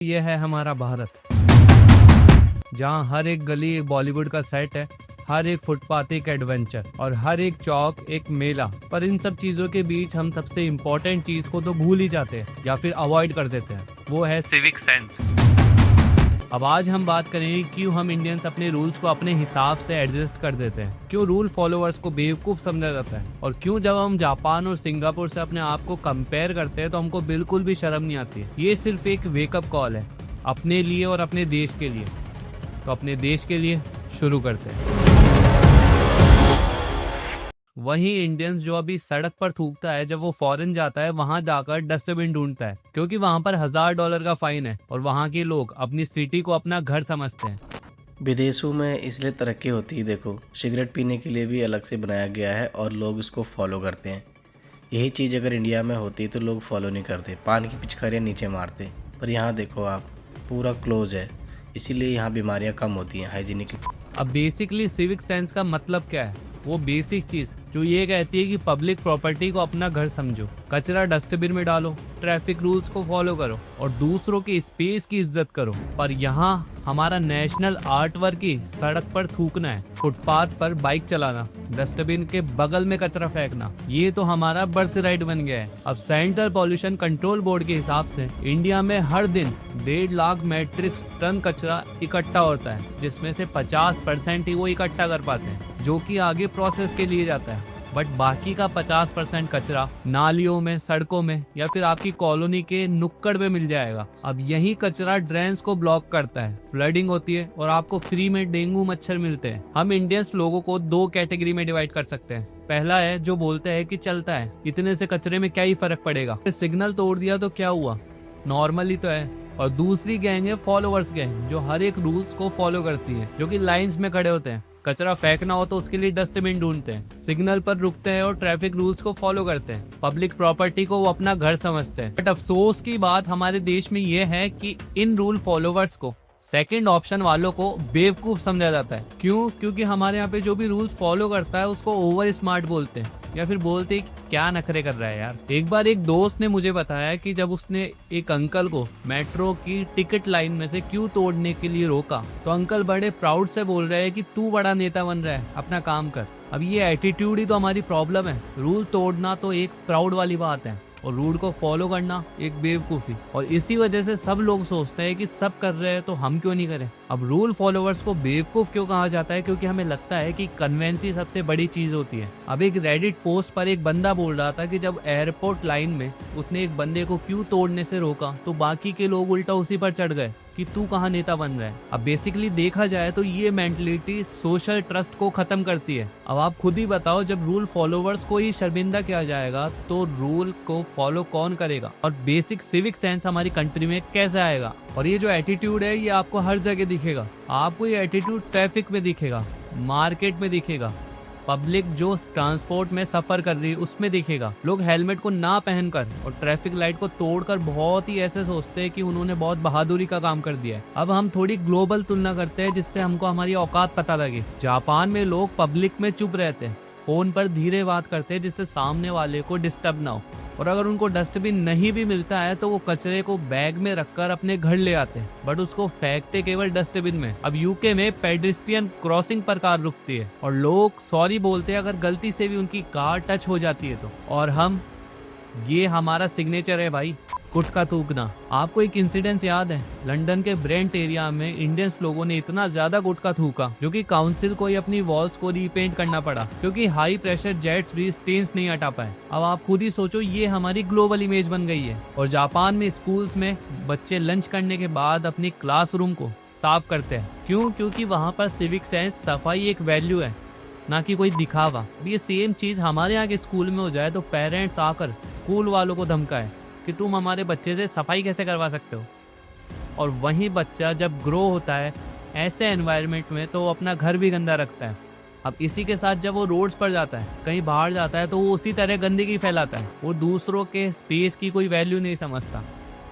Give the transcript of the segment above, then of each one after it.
ये है हमारा भारत, जहाँ हर एक गली एक बॉलीवुड का सेट है, हर एक फुटपाथ एक एडवेंचर और हर एक चौक एक मेला। पर इन सब चीजों के बीच हम सबसे इम्पोर्टेंट चीज को तो भूल ही जाते हैं या फिर अवॉइड कर देते हैं, वो है सिविक सेंस। अब आज हम बात करेंगे क्यों हम इंडियंस अपने रूल्स को अपने हिसाब से एडजस्ट कर देते हैं, क्यों रूल फॉलोअर्स को बेवकूफ समझा जाता है और क्यों जब हम जापान और सिंगापुर से अपने आप को कंपेयर करते हैं तो हमको बिल्कुल भी शर्म नहीं आती। ये सिर्फ एक वेकअप कॉल है अपने लिए और अपने देश के लिए। तो अपने देश के लिए शुरू करते हैं। वही इंडियंस जो अभी सड़क पर थूकता है, जब वो फॉरेन जाता है वहां जाकर डस्टबिन ढूंढता है, क्योंकि वहां पर $1000 का फाइन है और वहां के लोग अपनी सिटी को अपना घर समझते हैं। विदेशों में इसलिए तरक्की होती है। देखो, सिगरेट पीने के लिए भी अलग से बनाया गया है और लोग इसको फॉलो करते हैं। यही चीज़ अगर इंडिया में होती तो लोग फॉलो नहीं करते, पान की पिचकारियाँ नीचे मारते। पर यहाँ देखो आप, पूरा क्लोज है, इसीलिए यहाँ बीमारियाँ कम होती हैं, हाइजीनिक। अब बेसिकली सिविक सेंस का मतलब क्या है? वो बेसिक चीज जो ये कहती है कि पब्लिक प्रॉपर्टी को अपना घर समझो, कचरा डस्टबिन में डालो, ट्रैफिक रूल्स को फॉलो करो और दूसरों की स्पेस की इज्जत करो। पर यहाँ हमारा नेशनल आर्ट वर्क ही सड़क पर थूकना है, फुटपाथ पर बाइक चलाना, डस्टबिन के बगल में कचरा फेंकना, ये तो हमारा बर्थ राइट बन गया है। अब सेंट्रल पॉल्यूशन कंट्रोल बोर्ड के हिसाब से इंडिया में हर दिन 1.5 लाख मैट्रिक टन कचरा इकट्ठा होता है, जिसमें से 50% ही वो इकट्ठा कर पाते हैं, जो कि आगे प्रोसेस के लिए जाता है। बट बाकी का 50% कचरा नालियों में, सड़कों में या फिर आपकी कॉलोनी के नुक्कड़ में मिल जाएगा। अब यही कचरा ड्रेन्स को ब्लॉक करता है, फ्लडिंग होती है और आपको फ्री में डेंगू मच्छर मिलते हैं। हम इंडियंस लोगों को 2 कैटेगरी में डिवाइड कर सकते हैं। पहला है जो बोलते हैं कि चलता है, इतने से कचरे में क्या ही फर्क पड़ेगा, सिग्नल तोड़ दिया तो क्या हुआ, नॉर्मली तो है। और दूसरी गैंग है फॉलोअर्स गैंग, जो हर एक रूल्स को फॉलो करती है, जो कि लाइंस में खड़े होते हैं, कचरा फेंकना हो तो उसके लिए डस्टबिन ढूंढते हैं, सिग्नल पर रुकते हैं और ट्रैफिक रूल्स को फॉलो करते हैं, पब्लिक प्रॉपर्टी को वो अपना घर समझते हैं। बट अफसोस की बात हमारे देश में ये है कि इन रूल फॉलोवर्स को, सेकंड ऑप्शन वालों को बेवकूफ समझा जाता है। क्यों? क्योंकि हमारे यहाँ पे जो भी रूल्स फॉलो करता है उसको ओवर स्मार्ट बोलते हैं या फिर बोलते हैं कि क्या नखरे कर रहा है यार। एक बार एक दोस्त ने मुझे बताया कि जब उसने एक अंकल को मेट्रो की टिकट लाइन में से क्यों तोड़ने के लिए रोका, तो अंकल बड़े प्राउड से बोल रहे हैं कि तू बड़ा नेता बन रहा है, अपना काम कर। अब ये एटीट्यूड ही तो हमारी प्रॉब्लम है। रूल तोड़ना तो एक प्राउड वाली बात है और रूल को फॉलो करना एक बेवकूफी, और इसी वजह से सब लोग सोचते हैं कि सब कर रहे हैं तो हम क्यों नहीं करें। अब रूल फॉलोअर्स को बेवकूफ क्यों कहा जाता है? क्योंकि हमें लगता है कि कन्वेंसी सबसे बड़ी चीज होती है। अब एक रेडिट पोस्ट पर एक बंदा बोल रहा था कि जब एयरपोर्ट लाइन में उसने एक बंदे को क्यों तोड़ने से रोका तो बाकी के लोग उल्टा उसी पर चढ़ गए कि तू कहाँ नेता बन रहा है। अब बेसिकली देखा जाए तो ये मेंटलिटी सोशल ट्रस्ट को खत्म करती है। अब आप खुद ही बताओ, जब रूल फॉलोवर्स को ही शर्मिंदा किया जाएगा तो रूल को फॉलो कौन करेगा और बेसिक सिविक सेंस हमारी कंट्री में कैसे आएगा? और ये जो एटीट्यूड है ये आपको हर जगह दिखेगा। आपको ये एटीट्यूड ट्रैफिक में दिखेगा, मार्केट में दिखेगा, पब्लिक जो ट्रांसपोर्ट में सफर कर रही है उसमें दिखेगा। लोग हेलमेट को ना पहनकर और ट्रैफिक लाइट को तोड़कर बहुत ही ऐसे सोचते हैं कि उन्होंने बहुत बहादुरी का काम कर दिया है। अब हम थोड़ी ग्लोबल तुलना करते हैं जिससे हमको हमारी औकात पता लगे। जापान में लोग पब्लिक में चुप रहते हैं, फोन पर धीरे बात करते हैं जिससे सामने वाले को डिस्टर्ब ना हो, और अगर उनको डस्टबिन नहीं भी मिलता है तो वो कचरे को बैग में रखकर अपने घर ले आते हैं, बट उसको फेंकते केवल डस्टबिन में। अब यूके में पेडिस्ट्रियन क्रॉसिंग पर कार रुकती है और लोग सॉरी बोलते हैं अगर गलती से भी उनकी कार टच हो जाती है तो। और ये हमारा सिग्नेचर है भाई, गुटखा थूकना। आपको एक इंसिडेंस याद है? लंदन के ब्रेंट एरिया में इंडियंस लोगों ने इतना ज्यादा गुटखा थूका जो कि काउंसिल को ही अपनी वॉल्स को रीपेंट करना पड़ा, क्योंकि हाई प्रेशर जेट्स भी स्टेन्स नहीं हटा पाए। अब आप खुद ही सोचो, ये हमारी ग्लोबल इमेज बन गई है। और जापान में स्कूल्स में बच्चे लंच करने के बाद अपनी क्लासरूम को साफ करते हैं। क्यों? क्योंकि वहाँ पर सिविक सेंस, सफाई एक वैल्यू है, ना कि कोई दिखावा। ये सेम चीज हमारे यहाँ के स्कूल में हो जाए तो पेरेंट्स आकर स्कूल वालों को धमकाए कि तुम हमारे बच्चे से सफाई कैसे करवा सकते हो। और वही बच्चा जब ग्रो होता है ऐसे एनवायरनमेंट में तो वो अपना घर भी गंदा रखता है। अब इसी के साथ जब वो रोड्स पर जाता है, कहीं बाहर जाता है, तो वो उसी तरह गंदगी फैलाता है। वो दूसरों के स्पेस की कोई वैल्यू नहीं समझता।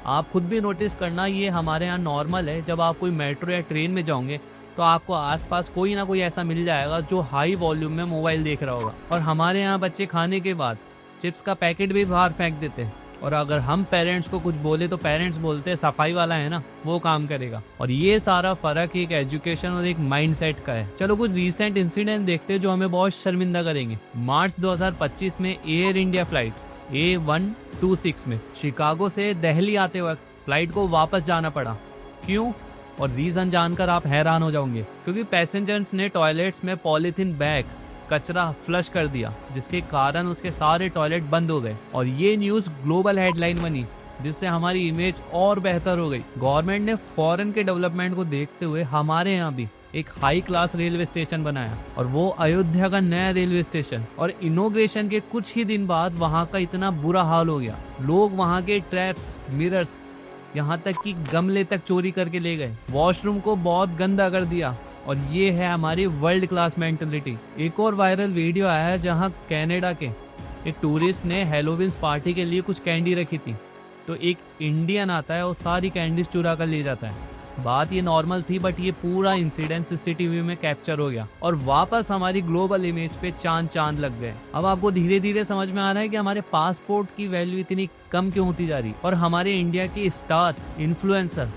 आप खुद भी नोटिस करना, ये हमारे यहाँ नॉर्मल है। जब आप कोई मेट्रो या ट्रेन में जाओगे तो आपको आसपास कोई ना कोई ऐसा मिल जाएगा जो हाई वॉल्यूम में मोबाइल देख रहा होगा। और हमारे यहाँ बच्चे खाने के बाद चिप्स का पैकेट भी बाहर फेंक देते हैं और अगर हम पेरेंट्स को कुछ बोले तो पेरेंट्स बोलते हैं सफाई वाला है ना, वो काम करेगा। और ये सारा फर्क एक एजुकेशन और एक माइंडसेट का है। चलो कुछ रीसेंट इंसिडेंट देखते हैं जो हमें बहुत शर्मिंदा करेंगे। मार्च 2025 में एयर इंडिया फ्लाइट A126 में शिकागो से दिल्ली आते वक्त फ्लाइट को वापस जाना पड़ा। क्यों? और रीजन जानकर आप हैरान हो जाओगे, क्योंकि पैसेंजर्स ने टॉयलेट्स में पॉलीथीन बैग कचरा फ्लश कर दिया, जिसके कारण उसके सारे टॉयलेट बंद हो गए। और ये न्यूज़ ग्लोबल हेडलाइन बनी, जिससे हमारी इमेज और बेहतर हो गई। गवर्नमेंट ने फॉरेन के डेवलपमेंट को देखते हुए हमारे यहाँ भी एक हाई क्लास रेलवे स्टेशन बनाया, और वो अयोध्या का नया रेलवे स्टेशन। और इनॉग्रेशन के कुछ ही दिन बाद वहाँ का इतना बुरा हाल हो गया, लोग वहाँ के ट्रैप, मिरर्स, यहाँ तक कि गमले तक चोरी करके ले गए। वॉशरूम को बहुत गंदा कर दिया। और ये है हमारी वर्ल्ड क्लास मेंटेलिटी। एक और वायरल वीडियो आया है जहाँ कनाडा के एक टूरिस्ट ने हैलोवीन पार्टी के लिए कुछ कैंडी रखी थी, तो एक इंडियन आता है और सारी कैंडीज चुरा कर ले जाता है। बात ये नॉर्मल थी, बट ये पूरा इंसिडेंट सीसीटीवी में कैप्चर हो गया और वापस हमारी ग्लोबल इमेज पे चांद लग गए। अब आपको धीरे धीरे समझ में आ रहा है कि हमारे पासपोर्ट की वैल्यू इतनी कम क्यों होती जा रही। और हमारे इंडिया की स्टार इन्फ्लुएंसर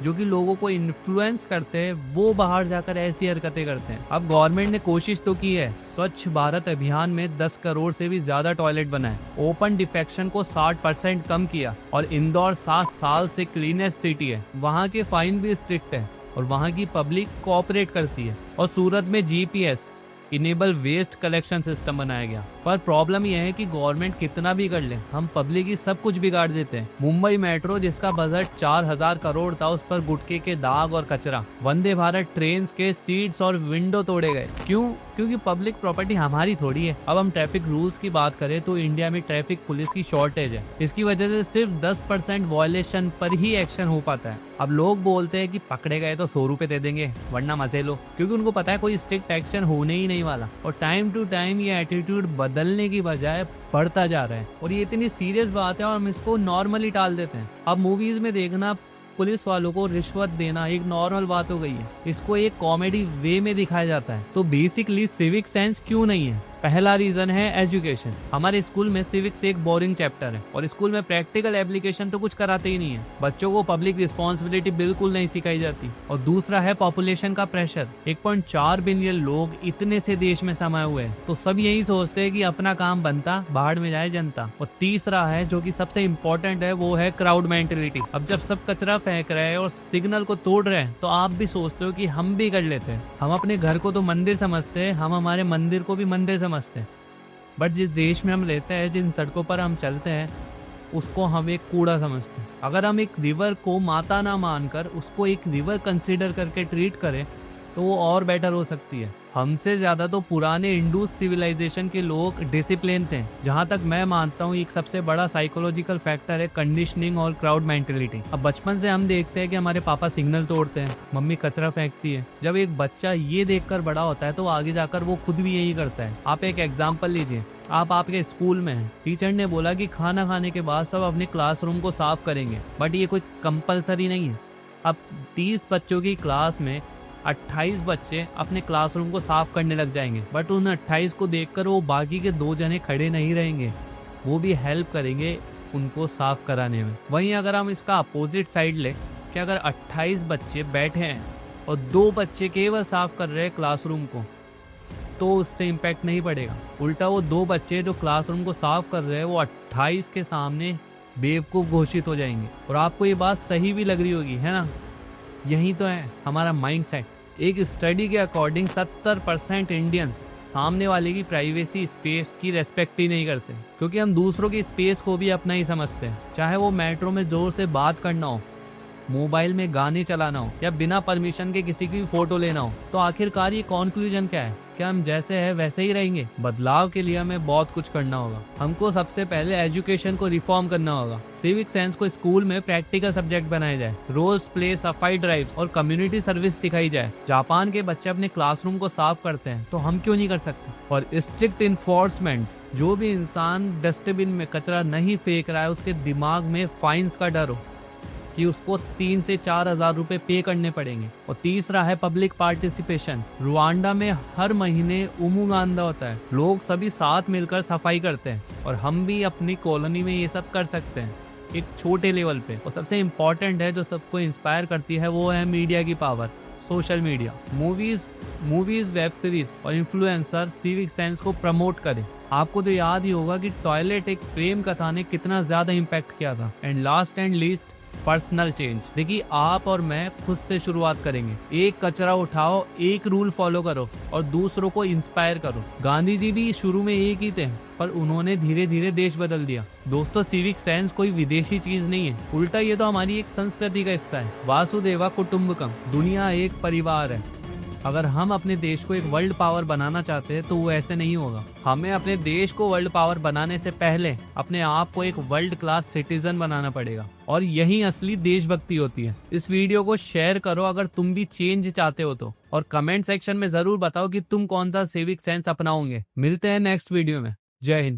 जो कि लोगों को इन्फ्लुएंस करते हैं, वो बाहर जाकर ऐसी हरकतें करते हैं। अब गवर्नमेंट ने कोशिश तो की है, स्वच्छ भारत अभियान में 10 करोड़ से भी ज्यादा टॉयलेट बनाए, ओपन डिफेक्शन को 60% कम किया, और इंदौर 7 साल से क्लीनेस्ट सिटी है। वहाँ के फाइन भी स्ट्रिक्ट है और वहाँ की पब्लिक कोऑपरेट करती है। और सूरत में GPS enable waste collection system बनाया गया। पर प्रॉब्लम यह है कि गवर्नमेंट कितना भी कर ले, हम पब्लिक ही सब कुछ बिगाड़ देते हैं। मुंबई मेट्रो जिसका बजट 4000 करोड़ था, उस पर गुटखे के दाग और कचरा। वंदे भारत ट्रेन के सीट्स और विंडो तोड़े गए। क्यों? क्योंकि पब्लिक प्रॉपर्टी हमारी थोड़ी है। अब हम ट्रैफिक रूल्स की बात करें तो इंडिया में ट्रैफिक पुलिस की शॉर्टेज है। इसकी वजह से सिर्फ 10% वायलेशन पर ही एक्शन हो पाता है। अब लोग बोलते हैं कि पकड़े गए तो 100 रुपए दे देंगे वरना मजे लो, क्योंकि उनको पता है कोई स्ट्रिक्ट एक्शन होने ही नहीं वाला। और टाइम टू टाइम ये एटीट्यूड बदलने की बजाय बढ़ता जा रहा है। और ये इतनी सीरियस बात है और हम इसको नॉर्मली टाल देते हैं। अब मूवीज में देखना पुलिस वालों को रिश्वत देना एक नॉर्मल बात हो गई है। इसको एक कॉमेडी वे में दिखाया जाता है। तो बेसिकली सिविक सेंस क्यों नहीं है? पहला रीजन है एजुकेशन। हमारे स्कूल में सिविक्स एक बोरिंग चैप्टर है और स्कूल में प्रैक्टिकल एप्लीकेशन तो कुछ कराते ही नहीं है। बच्चों को पब्लिक रिस्पॉन्सिबिलिटी बिल्कुल नहीं सिखाई जाती। और दूसरा है पॉपुलेशन का प्रेशर। 1.4 बिलियन लोग इतने से देश में समाये हुए हैं, तो सब यही सोचते हैं कि अपना काम बनता, बाहर में जाए जनता। और तीसरा है जो कि सबसे इम्पोर्टेंट है, वो है क्राउड मेंटेलिटी। अब जब सब कचरा फेंक रहे हैं और सिग्नल को तोड़ रहे हैं, तो आप भी सोचते हो कि हम भी कर लेते हैं। हम अपने घर को तो मंदिर समझते हैं, हम हमारे मंदिर को भी मंदिर समझते हैं। बट जिस देश में हम रहते हैं, जिन सड़कों पर हम चलते हैं, उसको हम एक कूड़ा समझते हैं। अगर हम एक रिवर को माता ना मानकर उसको एक रिवर कंसीडर करके ट्रीट करें तो वो और बेटर हो सकती है। हमसे ज्यादा तो पुराने इंडूस सिविलाइजेशन के लोग डिसिप्लिन थे। जहाँ तक मैं मानता हूँ एक सबसे बड़ा साइकोलॉजिकल फैक्टर है कंडीशनिंग और क्राउड मेंटेलिटी। अब बचपन से हम देखते हैं कि हमारे पापा सिग्नल तोड़ते हैं, मम्मी कचरा फेंकती है। जब एक बच्चा ये देखकर बड़ा होता है तो आगे जाकर वो खुद भी यही करता है। आप एक एग्जाम्पल लीजिए, आप आपके स्कूल में हैं, टीचर ने बोला कि खाना खाने के बाद सब अपने क्लासरूम को साफ करेंगे, बट ये कोई कंपलसरी नहीं है। अब 30 बच्चों की क्लास में 28 बच्चे अपने क्लासरूम को साफ करने लग जाएंगे, बट उन 28 को देखकर वो बाकी के 2 जने खड़े नहीं रहेंगे, वो भी हेल्प करेंगे उनको साफ कराने में। वहीं अगर हम इसका अपोजिट साइड ले कि अगर 28 बच्चे बैठे हैं और 2 बच्चे केवल साफ कर रहे हैं क्लासरूम को, तो उससे इम्पैक्ट नहीं पड़ेगा। उल्टा वो 2 बच्चे जो क्लासरूम को साफ कर रहे हैं वो 28 के सामने बेवकूफ घोषित हो जाएंगे। और आपको ये बात सही भी लग रही होगी, है ना? यही तो है हमारा माइंडसेट। एक स्टडी के अकॉर्डिंग 70% इंडियंस सामने वाले की प्राइवेसी स्पेस की रेस्पेक्ट ही नहीं करते, क्योंकि हम दूसरों की स्पेस को भी अपना ही समझते हैं। चाहे वो मेट्रो में जोर से बात करना हो, मोबाइल में गाने चलाना हो या बिना परमिशन के किसी की फोटो लेना हो, तो आखिरकार ये कंक्लूजन क्या है? क्या हम जैसे हैं वैसे ही रहेंगे? बदलाव के लिए हमें बहुत कुछ करना होगा। हमको सबसे पहले एजुकेशन को रिफॉर्म करना होगा। सिविक सेंस को स्कूल में प्रैक्टिकल सब्जेक्ट बनाया जाए, रोल्स प्ले, सफाई ड्राइव्स और कम्युनिटी सर्विस सिखाई जाए। जापान के बच्चे अपने क्लासरूम को साफ करते हैं, तो हम क्यों नहीं कर सकते? और स्ट्रिक्ट इन्फोर्समेंट, जो भी इंसान डस्टबिन में कचरा नहीं फेंक रहा है उसके दिमाग में फाइन्स का डर हो, कि उसको 3 से 4 हजार रुपए पे करने पड़ेंगे। और तीसरा है पब्लिक पार्टिसिपेशन। रुआंडा में हर महीने उमुगांदा होता है, लोग सभी साथ मिलकर सफाई करते हैं और हम भी अपनी कॉलोनी में ये सब कर सकते हैं एक छोटे लेवल पे। और सबसे इम्पोर्टेंट है जो सबको इंस्पायर करती है वो है मीडिया की power, social media. Movies, web series और इन्फ्लुएंसर सिविक सेंस को प्रमोट करें। आपको तो याद ही होगा कि टॉयलेट एक प्रेम कथा ने कितना ज्यादा इम्पैक्ट किया था। And last and least, personal change. देखिए, आप और मैं खुद से शुरुआत करेंगे। एक कचरा उठाओ, एक रूल फॉलो करो और दूसरों को इंस्पायर करो। गांधी जी भी शुरू में एक ही थे, पर उन्होंने धीरे धीरे देश बदल दिया। दोस्तों, सिविक सेंस कोई विदेशी चीज नहीं है, उल्टा ये तो हमारी एक संस्कृति का हिस्सा है। वासुदेवा कुटुंबकम, दुनिया एक परिवार है। अगर हम अपने देश को एक वर्ल्ड पावर बनाना चाहते हैं तो वो ऐसे नहीं होगा। हमें अपने देश को वर्ल्ड पावर बनाने से पहले अपने आप को एक वर्ल्ड क्लास सिटीजन बनाना पड़ेगा, और यही असली देशभक्ति होती है। इस वीडियो को शेयर करो अगर तुम भी चेंज चाहते हो तो, और कमेंट सेक्शन में जरूर बताओ कि तुम कौन सा सिविक सेंस अपनाओगे। मिलते हैं नेक्स्ट वीडियो में। जय हिंद।